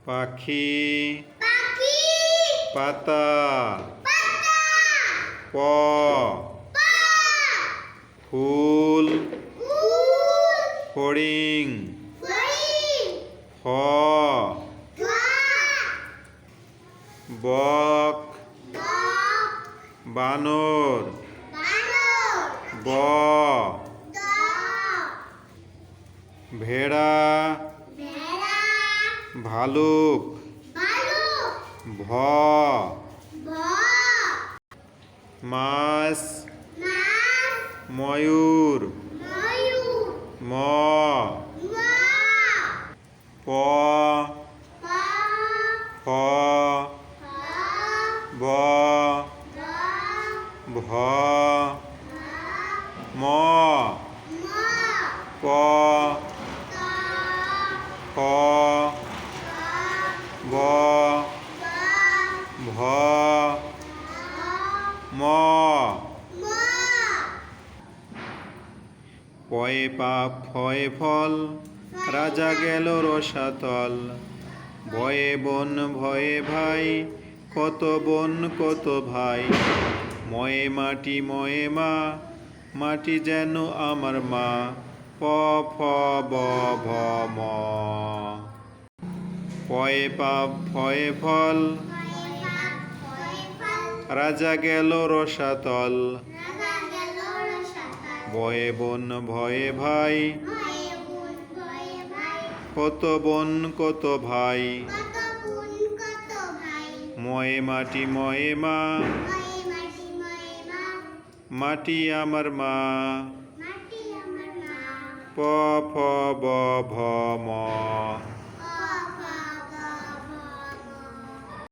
পাখি পাখি পাতা পাতা প পা ফুল ফুল ফড়িং ফড়িং ফ ধোয়া বক বক বানর বানর ব দ ভেড়া ভেড়া ভালুক ভালুক ভ ভ মাছ মাছ ময়ূর ময়ূর ম মা প পা ফ ফা ব দ ভ ম ম প ত ফ ব ব ব ভ ম ম পয়ে পাপ ফয়ে ফল রাজা গেল রসাতল ভয়ে বন ভয়ে ভাই কত বন কত ভাই ময়ে মাটি ময়ে মা মাটি যেন আমার মা প ফ ব ভ ম পয়ে পাপ ফয়ে ফল রাজা গেল রসাতল ভয়ে বন ভয়ে ভাই কত বন কত ভাই ময়ে মাটি ময়ে মা মাটি আমার মা প ফ ব ভ ম